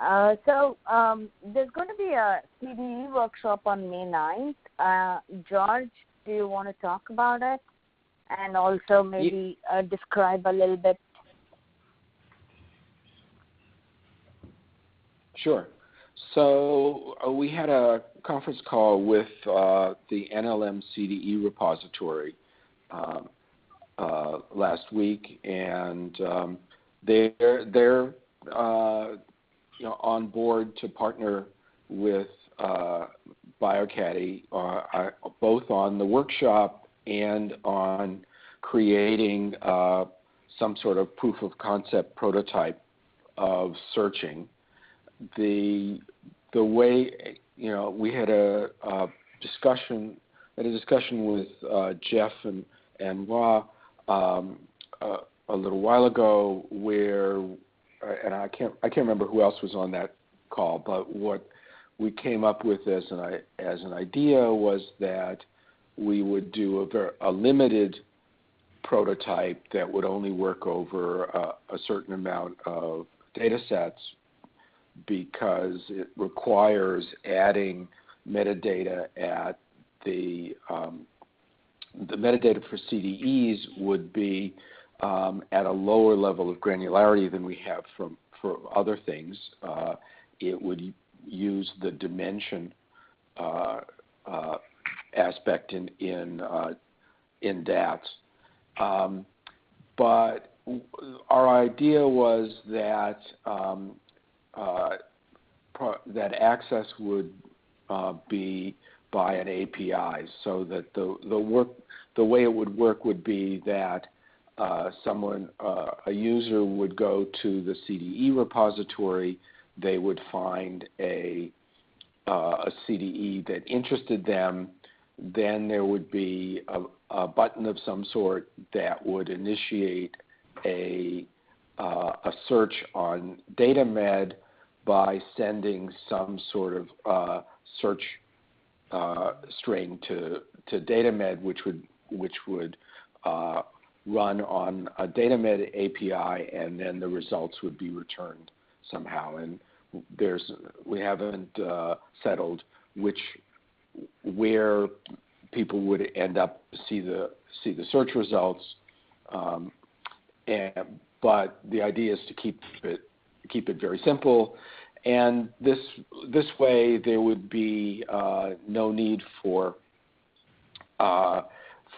There's going to be a CDE workshop on May 9th. George, do you want to talk about it? And also maybe describe a little bit. Sure. So we had a conference call with the NLM CDE repository last week, and they're on board to partner with BioCaddy both on the workshop and on creating some sort of proof of concept prototype of searching. The way we had a discussion with Jeff and Ra a little while ago, where and I can't remember who else was on that call, but what we came up with as an idea was that we would do a limited prototype that would only work over a certain amount of data sets, because it requires adding metadata at the metadata for CDEs would be at a lower level of granularity than we have for other things. It would use the dimension aspect in DATS. But our idea was that that access would be by an API, so that the way it would work would be that a user would go to the CDE repository, they would find a CDE that interested them, then there would be a button of some sort that would initiate a search on DataMed by sending some sort of search string to DataMed, which would run on a DataMed API, and then the results would be returned somehow. And we haven't settled where people would end up see the search results, but the idea is to keep it very simple. And this way, there would be no need for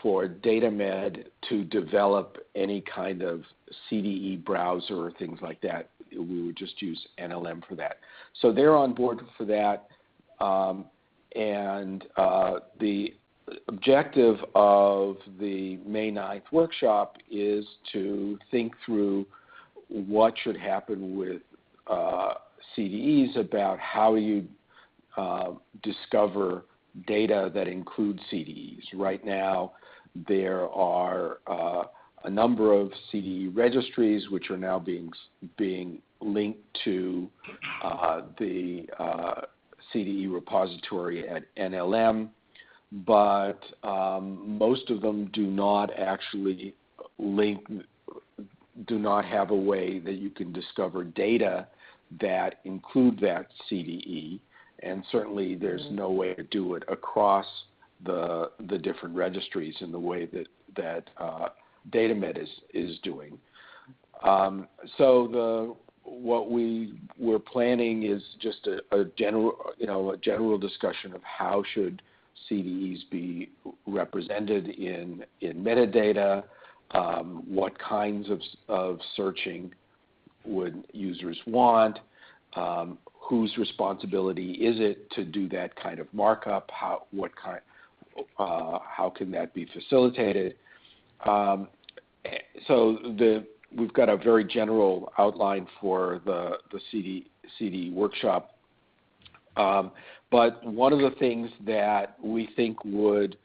DataMed to develop any kind of CDE browser or things like that. We would just use NLM for that. So they're on board for that. And the objective of the May 9th workshop is to think through what should happen with CDEs, about how you discover data that includes CDEs. Right now, there are a number of CDE registries which are now being linked to the CDE repository at NLM, but most of them do not actually do not have a way that you can discover data that include that CDE, and certainly there's no way to do it across the different registries in the way that DataMed is doing. So what we were planning is just a general discussion of how should CDEs be represented in metadata, what kinds of searching would users want, whose responsibility is it to do that kind of markup, how can that be facilitated. So we've got a very general outline for the CD workshop. But one of the things that we think would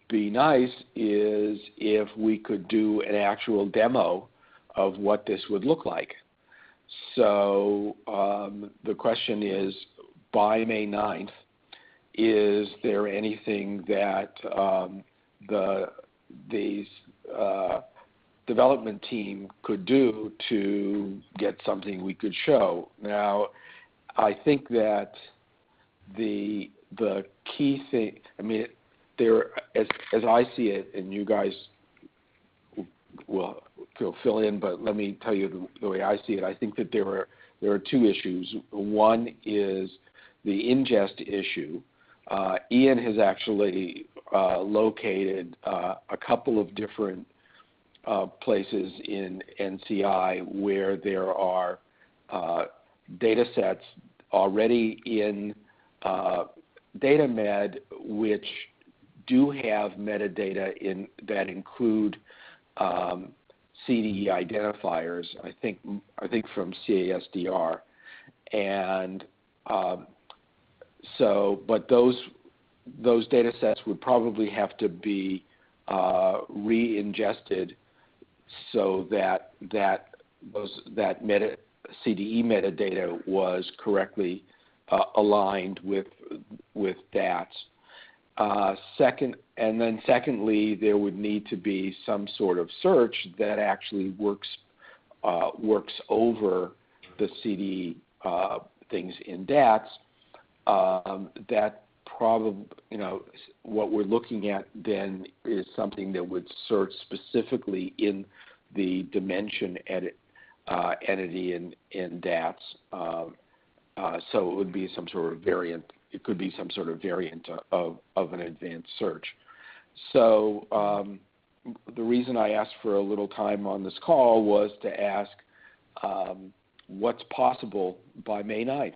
be nice is if we could do an actual demo of what this would look like. So the question is, by May 9th, is there anything that the development team could do to get something we could show? Now, I think that the key thing, I mean, there, as I see it, and you guys will fill in, but let me tell you the way I see it. I think that there are two issues. One is the ingest issue. Ian has actually located a couple of different places in NCI where there are data sets already in DataMed which do have metadata that include CDE identifiers, I think from CASDR, and but those data sets would probably have to be re-ingested so that CDE metadata was correctly aligned with DATS. Secondly, there would need to be some sort of search that actually works over the CDE things in DATS. That probably, what we're looking at then is something that would search specifically in the dimension entity in DATS. So it would be some sort of variant. It could be some sort of variant of an advanced search. So the reason I asked for a little time on this call was to ask what's possible by May 9th.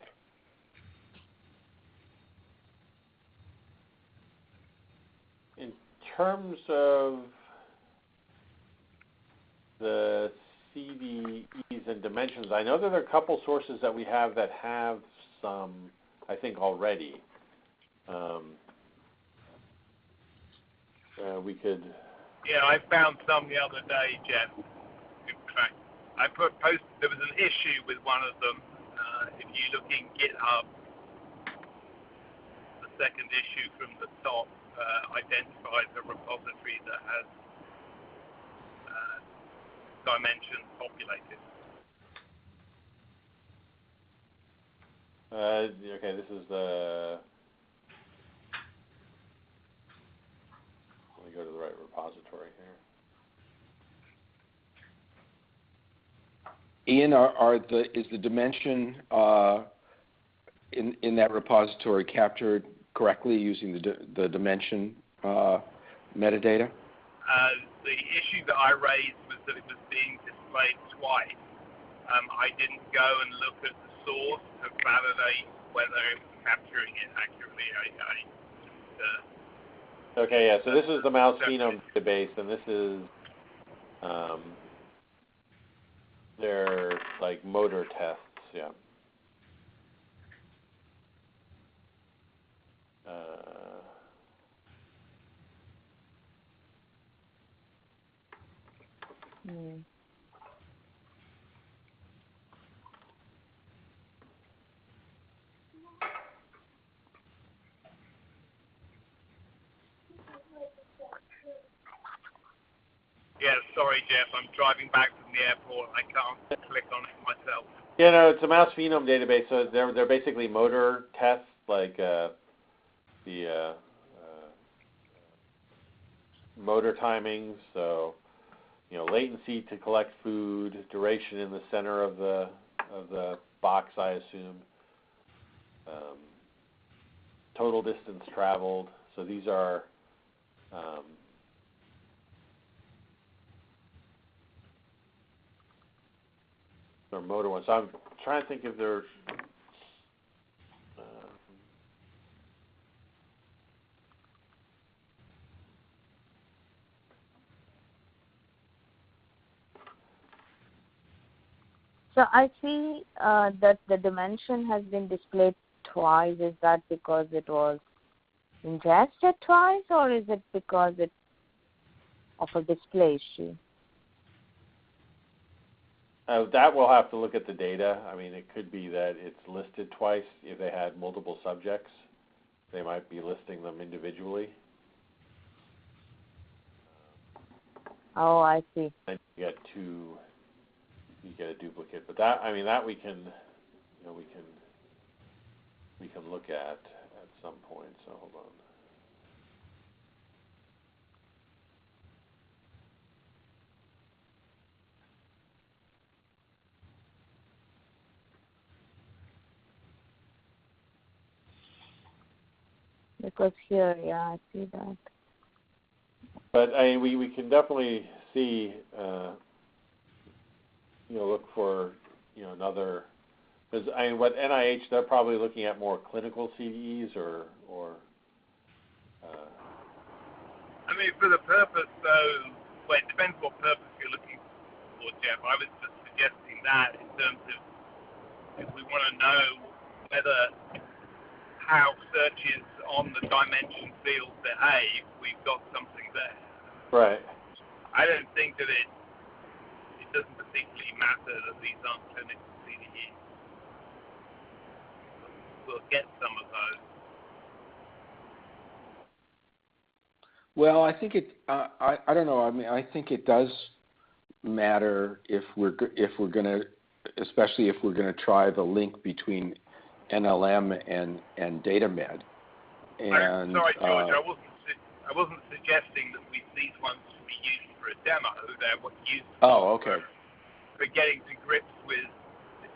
In terms of the CDEs and dimensions, I know that there are a couple sources that we have that have some, I think, already. We could. Yeah, I found some the other day, Jeff. In fact, there was an issue with one of them. If you look in GitHub, the second issue from the top identifies a repository that has dimensions populated. Okay, this is the. Let me go to the right repository here. Ian, is the dimension in that repository captured correctly using the dimension metadata? The issue that I raised was that it was being displayed twice. I didn't go and look at the source to validate whether it was capturing it accurately. Okay, yeah, so this is the mouse phenome database, and this is their like motor tests, yeah. Yeah, sorry, Jeff. I'm driving back from the airport. I can't click on it myself. Yeah, no, it's a mouse phenome database, so they're basically motor tests, like the motor timings, so latency to collect food, duration in the center of the box, I assume, total distance traveled. So these are motor ones. So I'm trying to think if there's So I see that the dimension has been displayed twice. Is that because it was ingested twice, or is it because of a display issue? that we'll have to look at the data. I mean, it could be that it's listed twice. If they had multiple subjects, they might be listing them individually. Oh, I see. And you get a duplicate. But that, I mean, that we can we can look at some point. So hold on. Because here, yeah, I see that. But I mean, we can definitely see, look for, another. Because I mean, what NIH, they're probably looking at more clinical CDEs or. I mean, for the purpose, though, well, it depends what purpose you're looking for, Jeff. I was just suggesting that in terms of if we want to know whether how searches on the dimension field behave, we've got something there. Right. I don't think that it doesn't particularly matter that these aren't clinical CDEs. We'll get some of those. Well, I think it. I don't know. I mean, I think it does matter if we're going to, especially if we're going to try the link between NLM and DataMed. And sorry, George. I wasn't suggesting that these ones should be used for a demo. They're used. Oh, okay. For getting to grips with,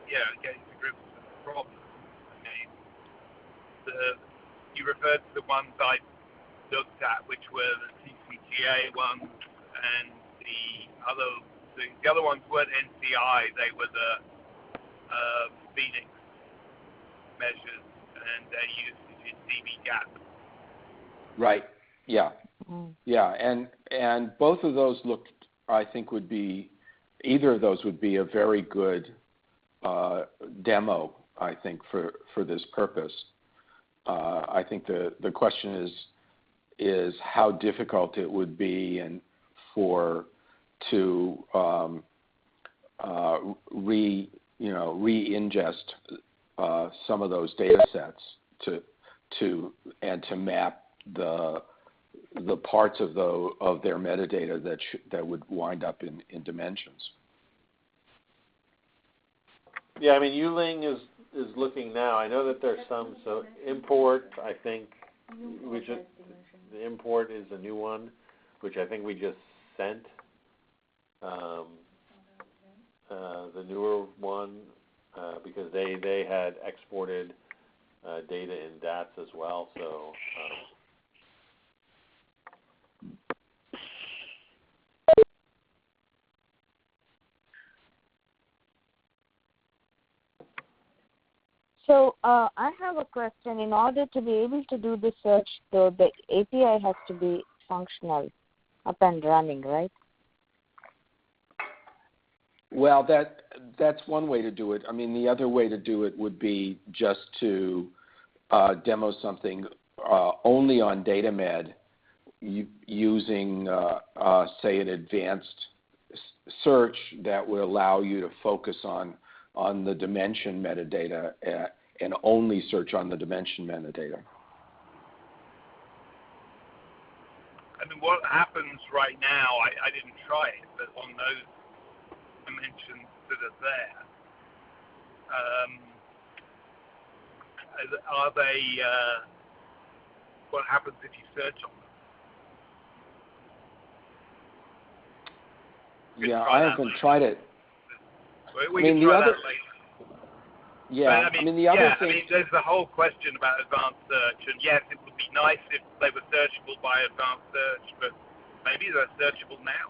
getting to grips with the problem. I mean, you referred to the ones I looked at, which were the TCGA ones, and the other ones weren't NCI. They were the Phoenix measures and their usage in dbGaP. Right. Yeah. Mm. Yeah. And both of those either of those would be a very good demo, I think, for this purpose. I think the question is how difficult it would be to re-ingest some of those data sets to map the parts of their metadata that would wind up in dimensions. Yeah, I mean, Yuling is looking now. I know that there's some. So import, I think, the import is a new one, which I think we just sent. The newer one, because they had exported data in DATS as well. So. So I have a question. In order to be able to do the search, though, the API has to be functional, up and running, right? Well, that's one way to do it. I mean, the other way to do it would be just to demo something only on DataMed using, say, an advanced search that would allow you to focus on the dimension metadata and only search on the dimension metadata. I mean, what happens right now, I didn't try it, but on those dimensions that are there, are they, what happens if you search on them? Yeah, I haven't tried it. We can try that later. Yeah, but, the other thing. I mean, there's the whole question about advanced search, and yes, it would be nice if they were searchable by advanced search, but maybe they're searchable now.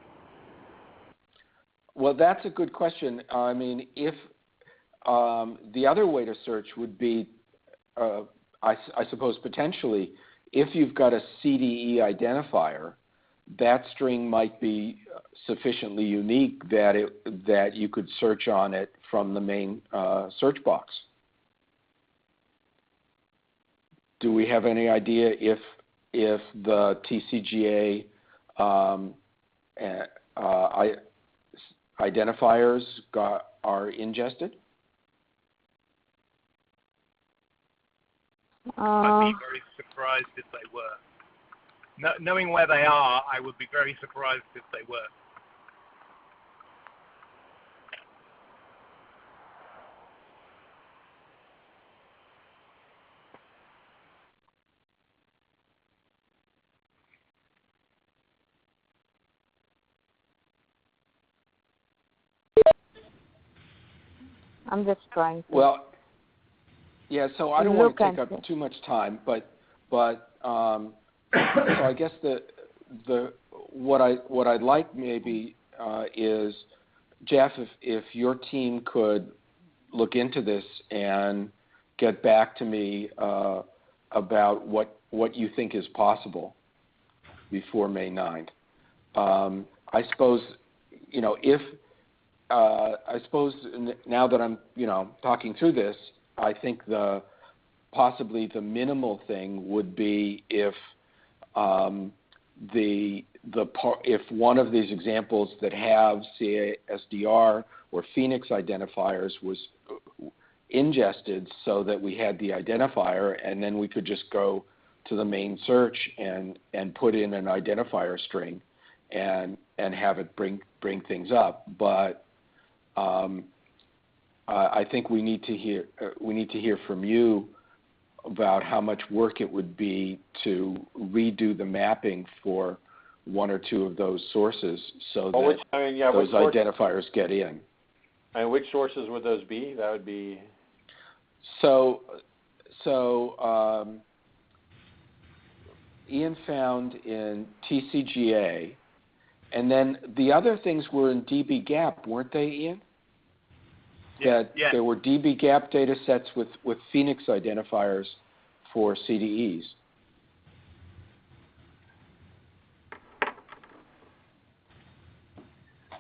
Well, that's a good question. I mean, if the other way to search would be, I suppose potentially, if you've got a CDE identifier, that string might be sufficiently unique that you could search on it from the main search box. Do we have any idea if the TCGA identifiers are ingested? I'd be very surprised if they were. Knowing where they are, I would be very surprised if they were. I'm just trying to. Well, yeah. So I don't want to take at up too much time, but so I guess what I'd like maybe is, Jeff, if your team could look into this and get back to me about what you think is possible before May 9th. I suppose, if I suppose now that I'm, talking through this, I think possibly the minimal thing would be if if one of these examples that have CASDR or Phoenix identifiers was ingested, so that we had the identifier, and then we could just go to the main search and put in an identifier string and have it bring things up. But I think we need to hear from you about how much work it would be to redo the mapping for one or two of those sources, so that those identifiers get in. And which sources would those be? That would be. So Ian found in TCGA, and then the other things were in dbGaP, weren't they, Ian? Yeah. There were dbGaP data sets with Phoenix identifiers for CDEs.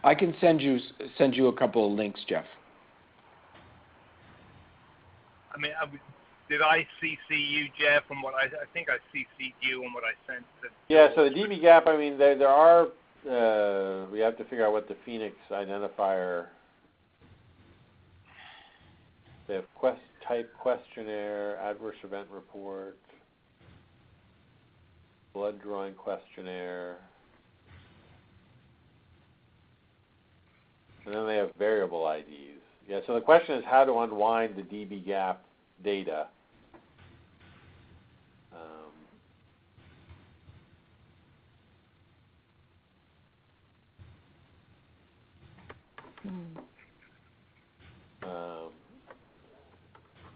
I can send you a couple of links, Jeff. I mean, did I CC you, Jeff, on what I think I CC'd you on what I sent? Yeah, so the dbGaP, I mean, there are, we have to figure out what the Phoenix identifier, they have type questionnaire, adverse event report, blood drawing questionnaire, and then they have variable IDs. Yeah, so the question is how to unwind the dbGaP data.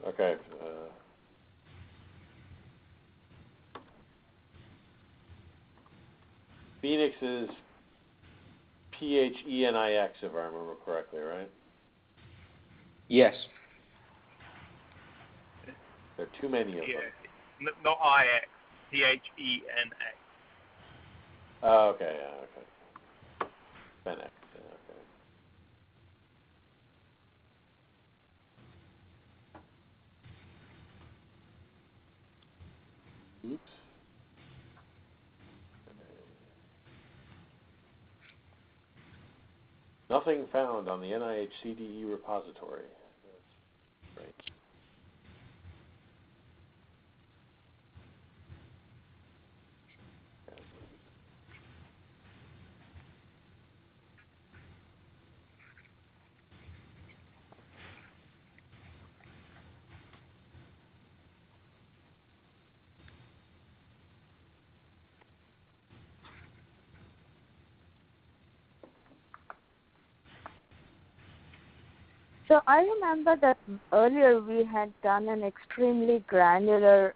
Okay. Phoenix is PHENIX, if I remember correctly, right? Yes. There are too many of them. Not IX, PHENX. Oh, okay, yeah, okay. Phenex, yeah, okay. Oops. Nothing found on the NIH CDE repository. That's great. So I remember that earlier we had done an extremely granular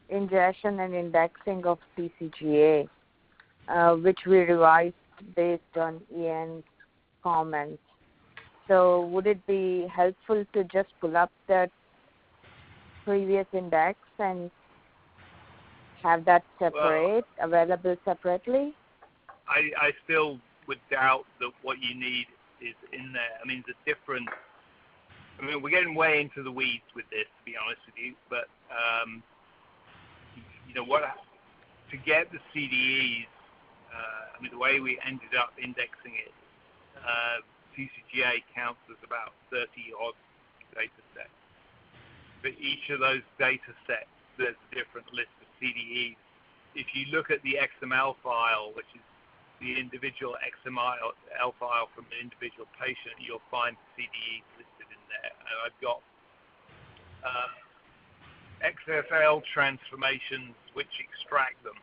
ingestion and indexing of TCGA, which we revised based on Ian's comments. So would it be helpful to just pull up that previous index and have that available separately? I still would doubt that what you need is in there. I mean, we're getting way into the weeds with this, to be honest with you, but to get the CDEs, the way we ended up indexing it, TCGA counts as about 30 odd data sets. For each of those data sets, there's a different list of CDEs. If you look at the XML file, which is the individual XML file from an individual patient, you'll find CDEs listed in there. And I've got XFL transformations which extract them.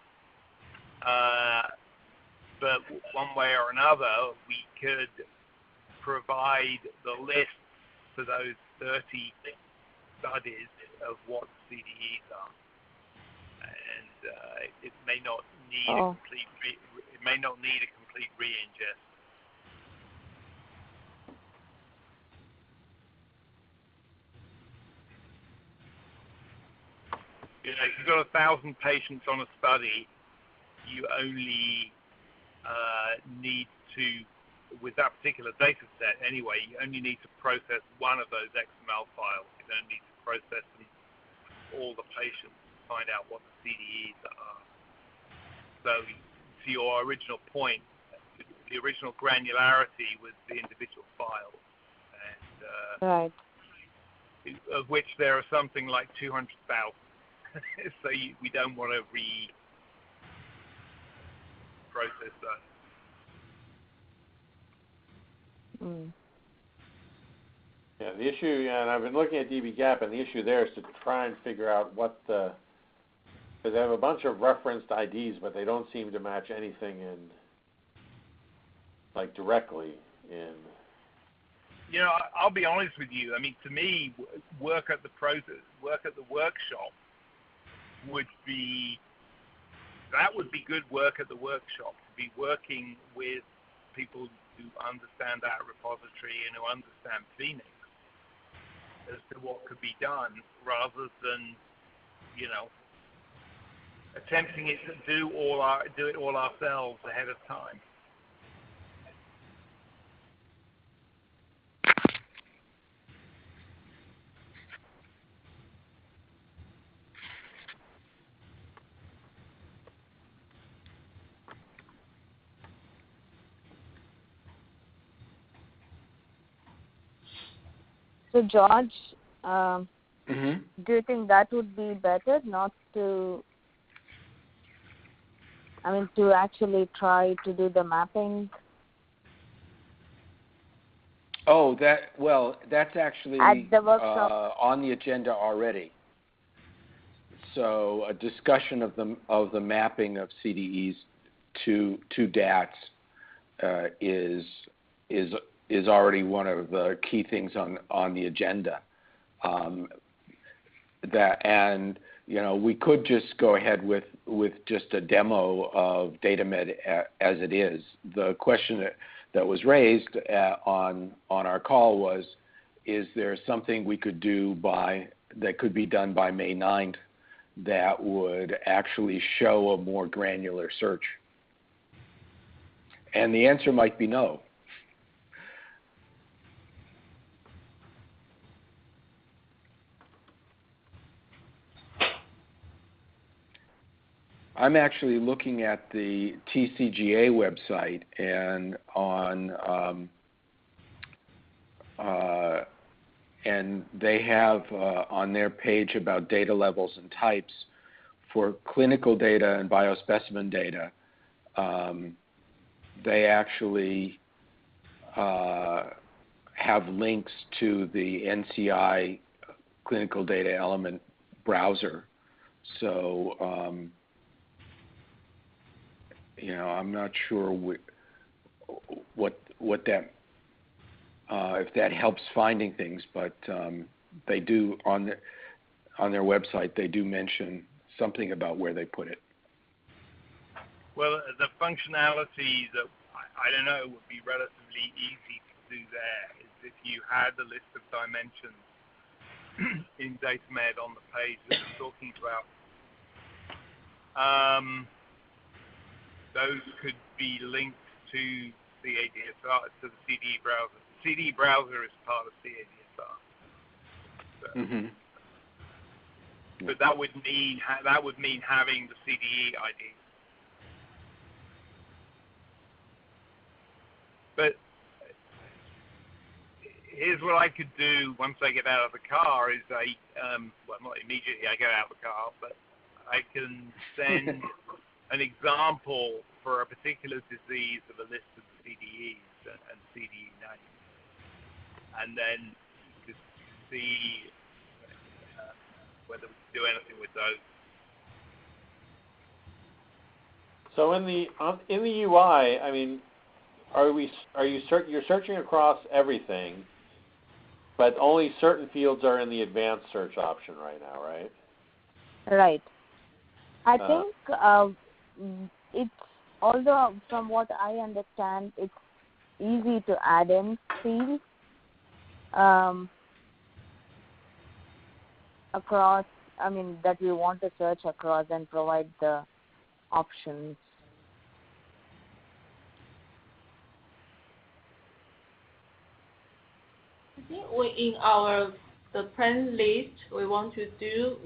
But one way or another, we could provide the list for those 30 studies of what CDEs are, and it may not need a complete re-ingest. You know, if you've got 1,000 patients on a study, you only need to, with that particular data set anyway, you only need to process one of those XML files. You don't need to process them, all the patients, to find out what the CDEs are. So to your original point, the original granularity was the individual files, and Right. of which there are something like 200,000. So we don't want to process that. Yeah, the issue, and I've been looking at dbGaP, and the issue there is to try and figure out what the, because they have a bunch of referenced IDs, but they don't seem to match anything in, like, directly in. You know, I'll be honest with you. I mean, to me, work at the workshop would be good work at the workshop, to be working with people who understand that repository and who understand Phoenix as to what could be done, rather than, you know, attempting it to do it all ourselves ahead of time. So, George, Mm-hmm. do you think that would be better, not to, to actually try to do the mapping? Oh, that's actually At the workshop. on the agenda already. So a discussion of the mapping of CDEs to DATs is already one of the key things on the agenda. We could just go ahead with just a demo of DataMed as it is. The question that was raised on our call was, is there something we could do that could be done by May 9th that would actually show a more granular search? And the answer might be no. I'm actually looking at the TCGA website, and and they have on their page about data levels and types for clinical data and biospecimen data. They actually have links to the NCI clinical data element browser. So I'm not sure what that if that helps finding things, but they do on their website, they do mention something about where they put it. Well, the functionality that I don't know would be relatively easy to do there is if you had the list of dimensions in DataMed on the page that we're talking about. Those could be linked to CADSR, to the CDE browser. The CDE browser is part of CADSR. So, but that would mean having the CDE ID. But here's what I could do once I get out of the car is not immediately I get out of the car, but I can send an example for a particular disease of a list of CDEs and CDE names, and then just see whether we can do anything with those. So in the UI, I mean, you're searching across everything, But only certain fields are in the advanced search option right now, right? Right. I think it's, although from what I understand, it's easy to add in fields across, I mean, that we want to search across and provide the options. I think in the plan list we want to do,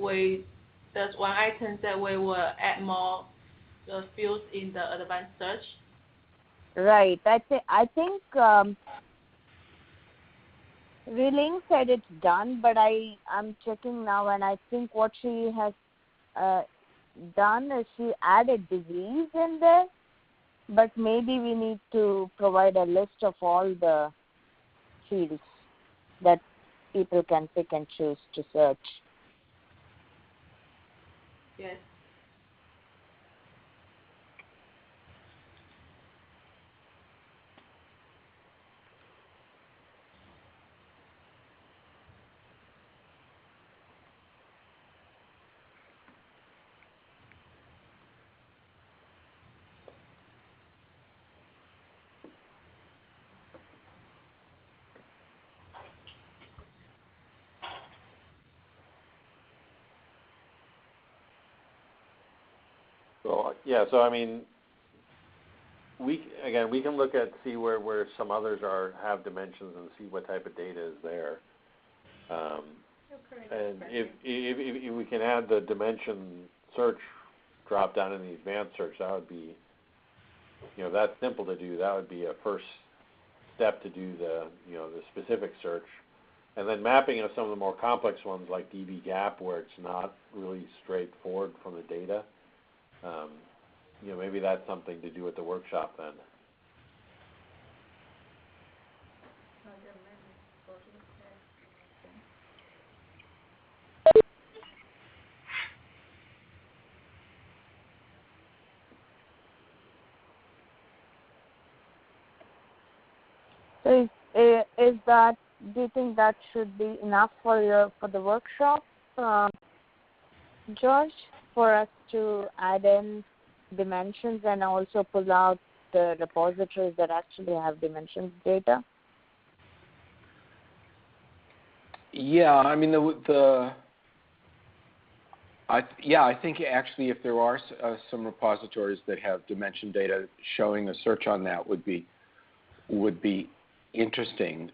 there's one item that we will add more fields in the advanced search. Right. I think Reling said it's done, but I'm checking now, and I think what she has done is she added disease in there, but maybe we need to provide a list of all the fields that people can pick and choose to search. Yes. So I mean, we can look at see where some others have dimensions and see what type of data is there. And if we can add the dimension search drop down in the advanced search, that would be, that's simple to do. That would be a first step to do the specific search. And then mapping of some of the more complex ones like dbGaP, where it's not really straightforward from the data. Maybe that's something to do at the workshop then. So is that, do you think that should be enough for the workshop, George, for us to add in dimensions and also pull out the repositories that actually have dimensions data? Yeah, I mean I think actually if there are some repositories that have dimension data, showing a search on that would be interesting.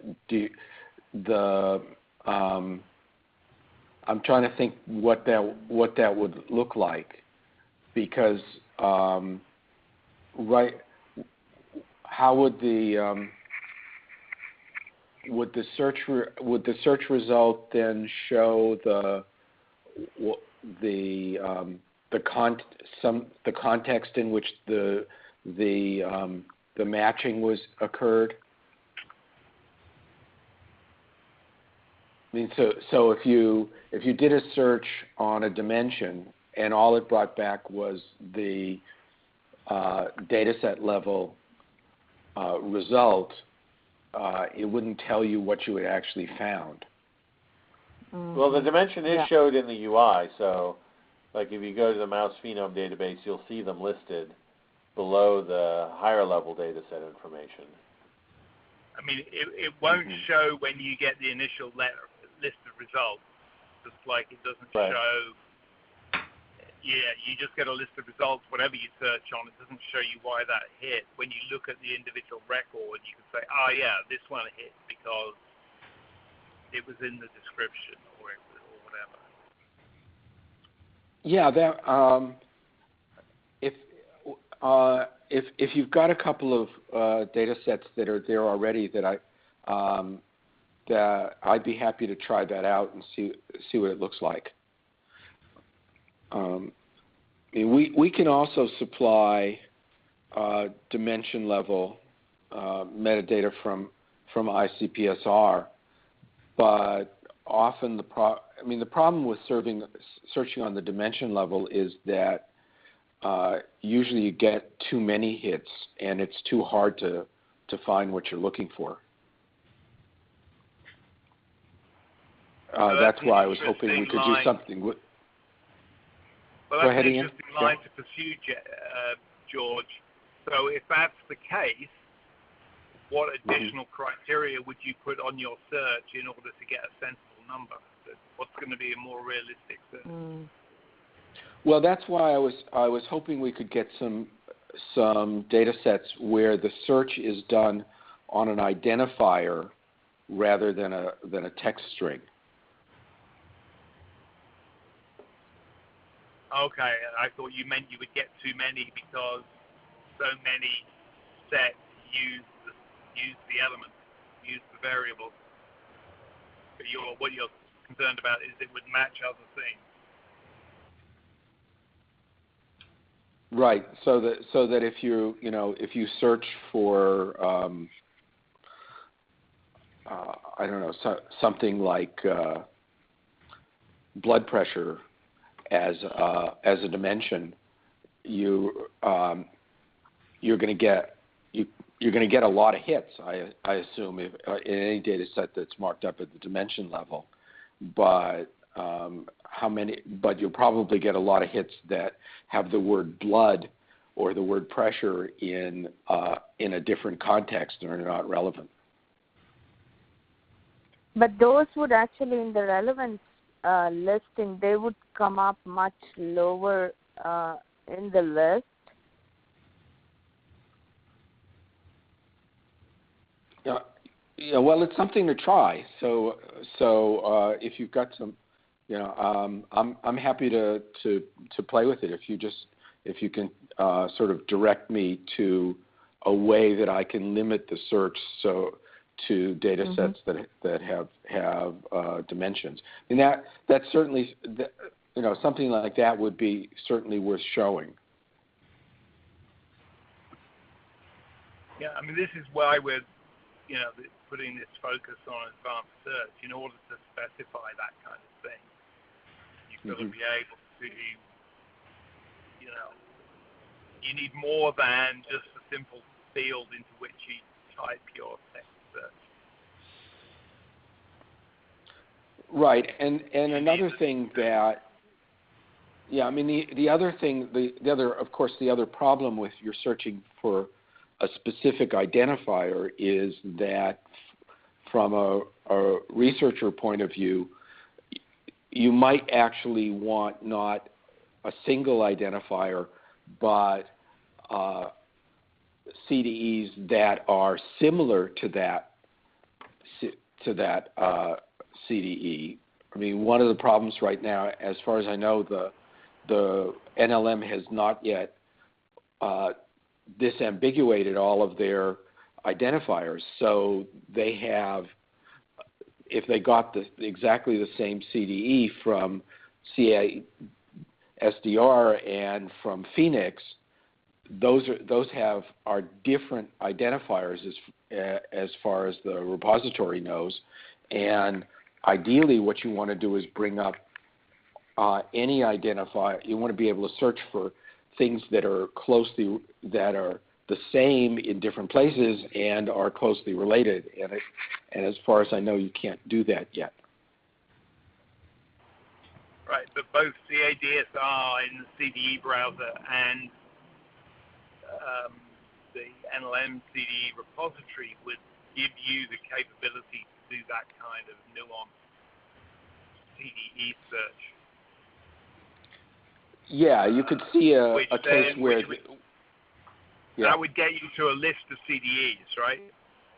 I'm trying to think what that would look like, because how would the search result then show the context in which the matching occurred? I mean, so if you did a search on a dimension and all it brought back was the data set level result, it wouldn't tell you what you had actually found. Mm-hmm. Well, the dimension is showed in the UI, so like if you go to the mouse phenome database, you'll see them listed below the higher level data set information. I mean, it won't show when you get the initial list of results, just like it doesn't show. Yeah, you just get a list of results, whatever you search on. It doesn't show you why that hit. When you look at the individual record, you can say, oh yeah, this one hit because it was in the description or whatever. Yeah, if you've got a couple of data sets that are there already, that I'd be happy to try that out and see what it looks like. We can also supply dimension level metadata from ICPSR, but often the problem with searching on the dimension level is that usually you get too many hits and it's too hard to find what you're looking for. that's an why I was hoping we interesting could do line. something with. Well, Go that's ahead, an Ian. interesting line to pursue, George. So if that's the case, what additional criteria would you put on your search in order to get a sensible number? What's going to be a more realistic search? Well, that's why I was hoping we could get some data sets where the search is done on an identifier rather than a text string. Okay, I thought you meant you would get too many because so many sets use the elements, use the variables. But what you're concerned about is it would match other things. Right. So that if you search for I don't know, something like blood pressure as a dimension, you're going to get a lot of hits. I assume in any data set that's marked up at the dimension level, but how many? But you'll probably get a lot of hits that have the word blood or the word pressure in a different context and are not relevant. But those would actually, in the relevance listing, they would come up much lower in the list. Yeah. Well, it's something to try. So if you've got some, I'm happy to play with it. If you can sort of direct me to a way that I can limit the search to data sets that have dimensions. And that's certainly something like that would be certainly worth showing. Yeah, I mean, this is why we're putting this focus on advanced search in order to specify that kind of thing. You've got to be able to, you need more than just a simple field into which you type your text search. Right, and another thing that, yeah, I mean the other thing, of course, the other problem with your searching for a specific identifier is that from a researcher point of view, you might actually want not a single identifier, but CDEs that are similar to that CDE. I mean, one of the problems right now, as far as I know, the NLM has not yet disambiguated all of their identifiers. So they have, if they got exactly the same CDE from CASDR and from Phoenix, those are different identifiers as far as the repository knows. And ideally, what you want to do is bring up any identifier. You want to be able to search for things that are the same in different places and are closely related. And as far as I know, you can't do that yet. Right, but both CADSR in the CDE browser and the NLM CDE repository would give you the capability to do that kind of nuanced CDE search. Yeah, you could see a case where... That would get you to a list of CDEs, right?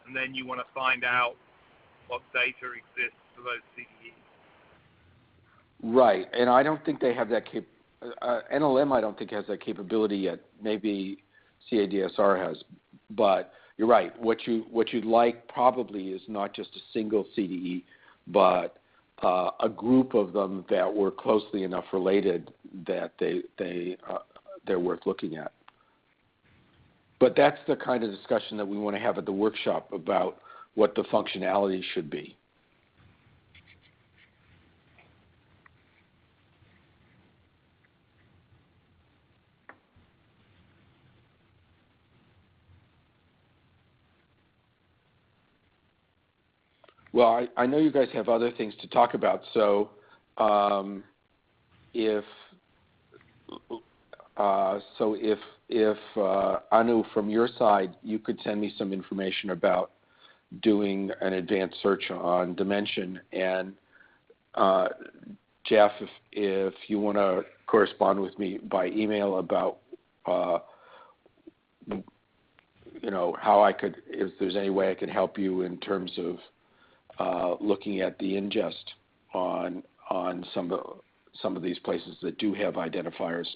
And then you want to find out what data exists for those CDEs. Right, and I don't think they have that NLM I don't think has that capability yet. Maybe CADSR has, but you're right. What you'd like probably is not just a single CDE, but a group of them that were closely enough related that they're worth looking at. But that's the kind of discussion that we want to have at the workshop about what the functionality should be. Well, I know you guys have other things to talk about, so if Anu, from your side, you could send me some information about doing an advanced search on Dimension, and Jeff, if you want to correspond with me by email about how I could, if there's any way I could help you in terms of looking at the ingest on some of these places that do have identifiers,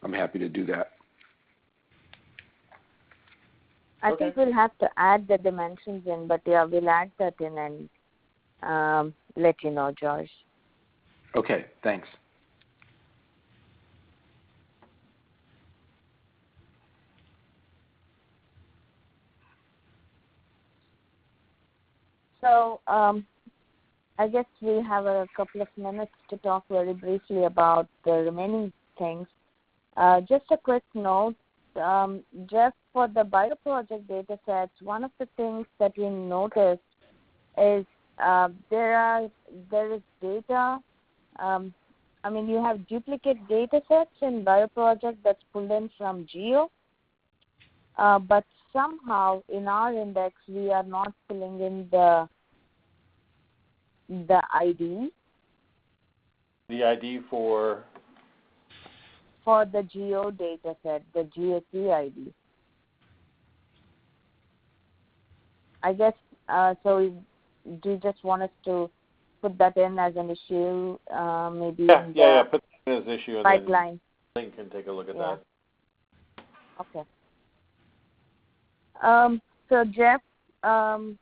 I'm happy to do that. I think we'll have to add the dimensions in, but yeah, we'll add that in and let you know, George. Okay, thanks. So I guess we have a couple of minutes to talk very briefly about the remaining things. Just a quick note, Jeff, for the bioproject data sets, one of the things that we noticed is there is data. You have duplicate data sets in bioproject that's pulled in from Geo, but somehow in our index we are not filling in the ID. The ID for the Geo data set, the GSE ID. I guess, so do you just want us to put that in as an issue, maybe in the put that in as issue, and pipeline? then Link can take a look at that. Okay. So Jeff, can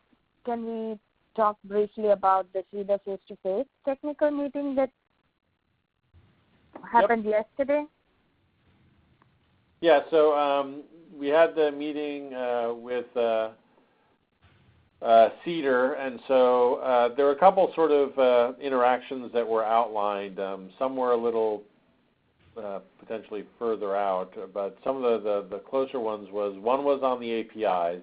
we talk briefly about the CEDA face-to-face technical meeting that happened yesterday? Yeah, so we had the meeting with CEDAR, and so there were a couple sort of interactions that were outlined. Some were a little potentially further out, but some of the closer ones one was on the APIs,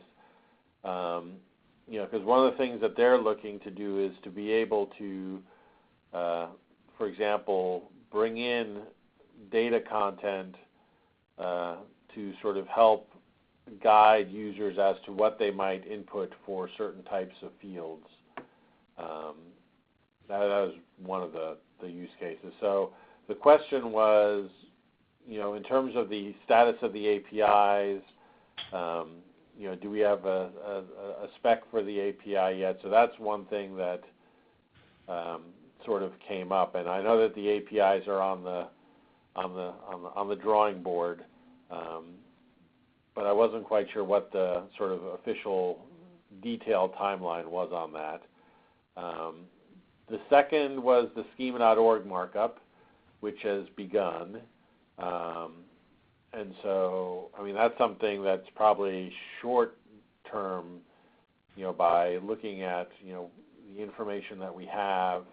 because one of the things that they're looking to do is to be able to, for example, bring in data content to sort of help guide users as to what they might input for certain types of fields. That was one of the use cases. So the question was, in terms of the status of the APIs, do we have a spec for the API yet? So that's one thing that sort of came up, and I know that the APIs are on the drawing board, but I wasn't quite sure what the sort of official detailed timeline was on that. The second was the schema.org markup, which has begun. And so, that's something that's probably short term, by looking at, the information that we have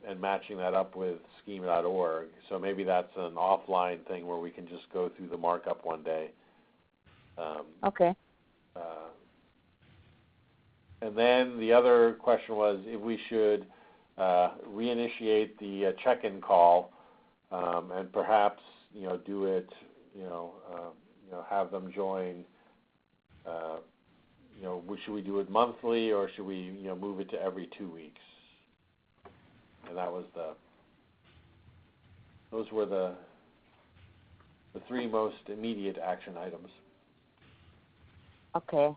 and matching that up with schema.org. So maybe that's an offline thing where we can just go through the markup one day. Okay. And then the other question was if we should reinitiate the check-in call and perhaps do it, have them join. Should we do it monthly or should we move it to every 2 weeks? And that was those were the three most immediate action items. Okay.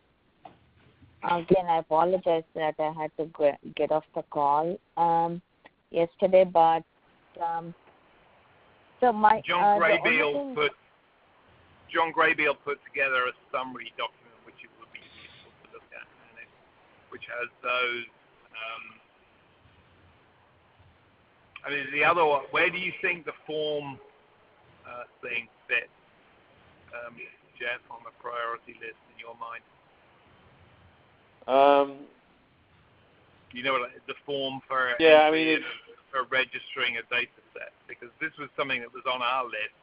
Again, I apologize that I had to get off the call yesterday, but so my John Graybiel put together a summary document which it would be useful to look at, and which has those. The other one, where do you think the form thing fits, Jeff, on the priority list in your mind? The form for for registering a data set, because this was something that was on our list,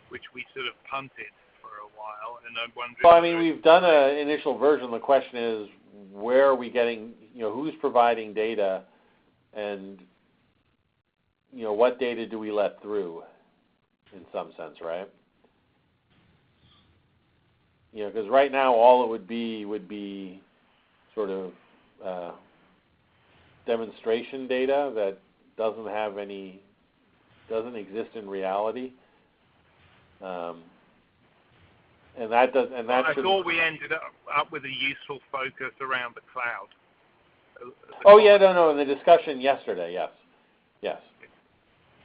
which we sort of punted for a while, and I'm wondering. Well, I mean, we've done an initial version. The question is, where are we getting? Who's providing data, and what data do we let through? In some sense, right? Because right now all it would be sort of demonstration data that doesn't exist in reality, and that does. And that I thought we ended up with a useful focus around the cloud. No. In the discussion yesterday, yes.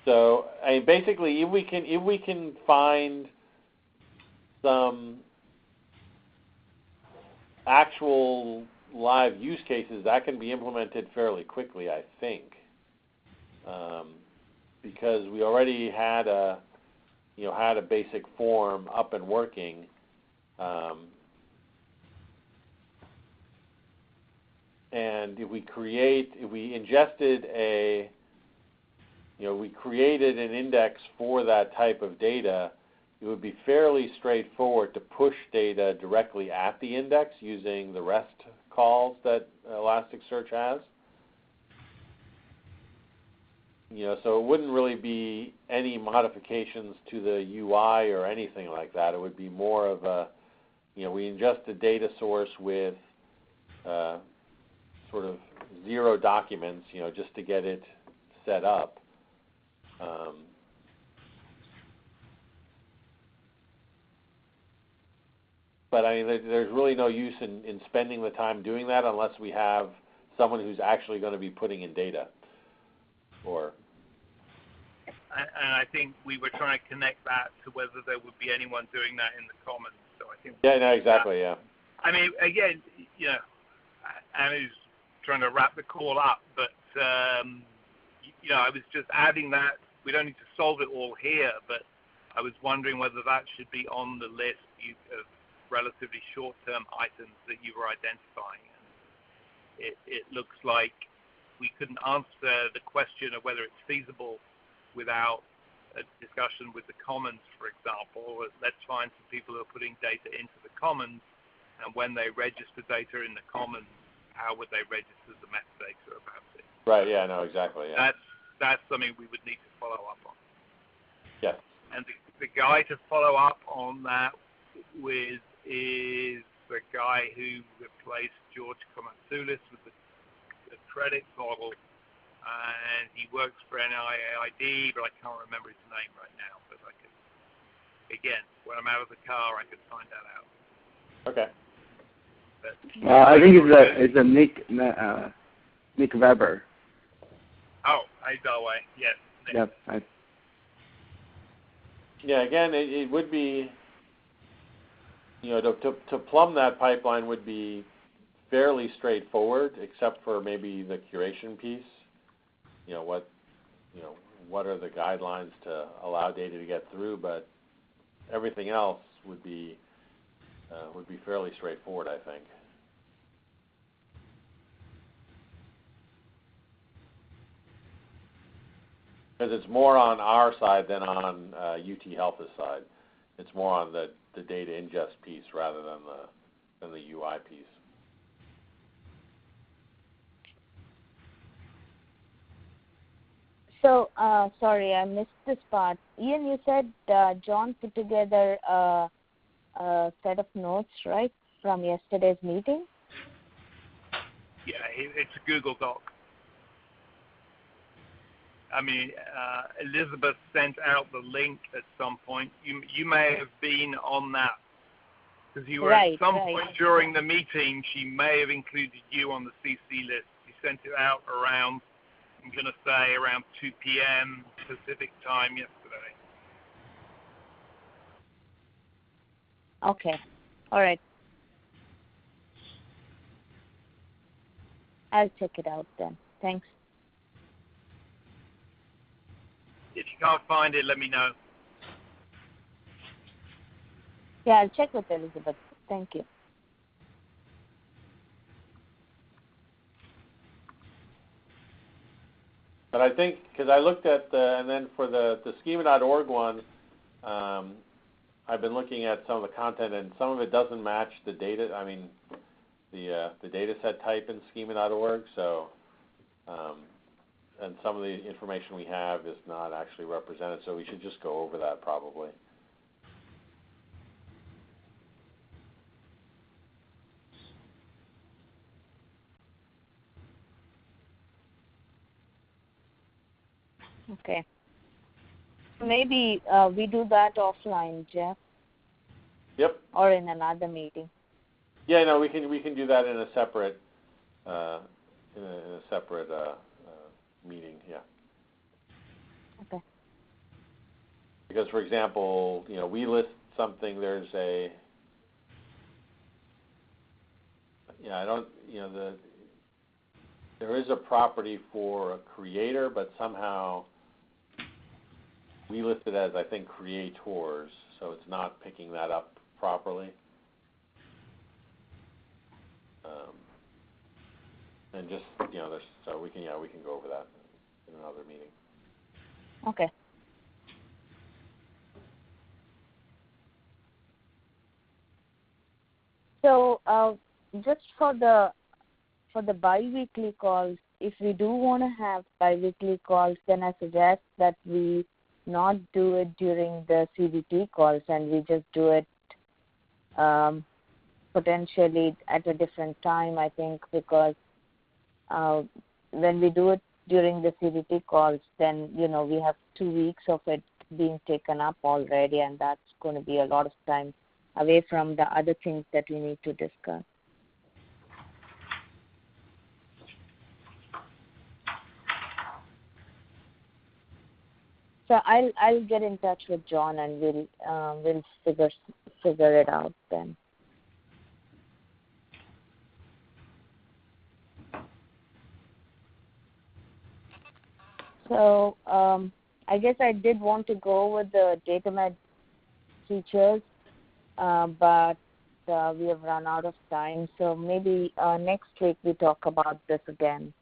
So, basically, if we can find some actual live use cases, that can be implemented fairly quickly, I think, because we already had a basic form up and working, and if we created an index for that type of data, it would be fairly straightforward to push data directly at the index using the REST calls that Elasticsearch has. So it wouldn't really be any modifications to the UI or anything like that. It would be more of a, we ingest a data source with sort of 0 documents, just to get it set up. But there's really no use in spending the time doing that unless we have someone who's actually going to be putting in data. And I think we were trying to connect that to whether there would be anyone doing that in the commons. So I think. Yeah, no, exactly, yeah. I mean, again, Anna's trying to wrap the call up, but I was just adding that. We don't need to solve it all here, but I was wondering whether that should be on the list of relatively short-term items that you were identifying. It looks like we couldn't answer the question of whether it's feasible without a discussion with the commons, for example. Let's find some people who are putting data into the commons, and when they register data in the commons, how would they register the metadata about it? Right, yeah, no, exactly. Yeah. That's something we would need to follow up on. Yes. And the guy to follow up on that with is the guy who replaced George Komatsoulis with the credit model, and he works for NIAID, but I can't remember his name right now. But I could, again, when I'm out of the car, I could find that out. Okay. But, I think it's a Nick Weber. Oh, hey, Dalway. Yes. Nick. Yep. Yeah, again, it would be, to plumb that pipeline would be fairly straightforward, except for maybe the curation piece. What are the guidelines to allow data to get through? But everything else would be fairly straightforward, I think. Because it's more on our side than on UT Health's side. It's more on the data ingest piece rather than the UI piece. So, sorry, I missed this part. Ian, you said John put together a set of notes, right, from yesterday's meeting? Yeah, it's a Google Doc. I mean, Elizabeth sent out the link at some point. You may have been on that because you were at some point during the meeting. She may have included you on the CC list. She sent it out around, I'm going to say, around 2 p.m. Pacific time yesterday. Okay. All right. I'll check it out then. Thanks. If you can't find it, let me know. Yeah, I'll check with Elizabeth. Thank you. But I think, because I looked at and then for the schema.org one, I've been looking at some of the content, and some of it doesn't match the data. I mean, the data set type in schema.org. So, and some of the information we have is not actually represented. So we should just go over that probably. Okay. Maybe we do that offline, Jeff. Yep. Or in another meeting. Yeah, no, we can do that in a separate meeting. Yeah. Okay. Because, for example, we list something. There's a there is a property for a creator, but somehow we list it as, I think, creators, so it's not picking that up properly. And just so we can go over that in another meeting. Okay. So just for the bi-weekly calls, if we do want to have bi-weekly calls, then I suggest that we not do it during the CBT calls, and we just do it potentially at a different time, I think, because when we do it during the CBT calls, then, we have 2 weeks of it being taken up already, and that's going to be a lot of time away from the other things that we need to discuss. So I'll get in touch with John, and we'll figure it out then. So I guess I did want to go over the DataMed features, but we have run out of time. So maybe next week we talk about this again.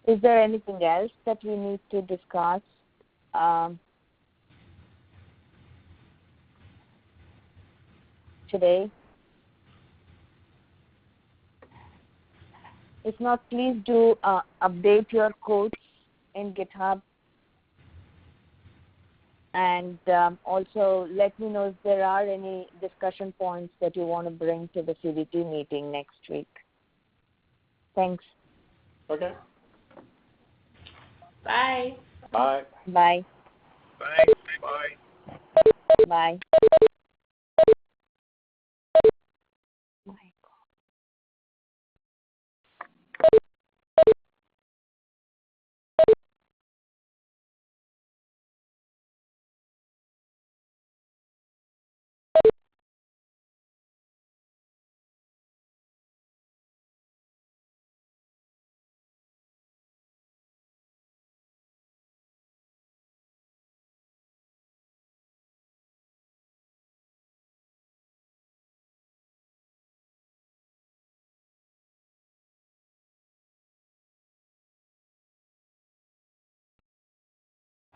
Is there anything else that we need to discuss today? If not, please do update your codes in GitHub. And also let me know if there are any discussion points that you want to bring to the CBT meeting next week. Thanks. Okay. Bye. Bye. Bye. Thanks. Bye. Bye. Bye.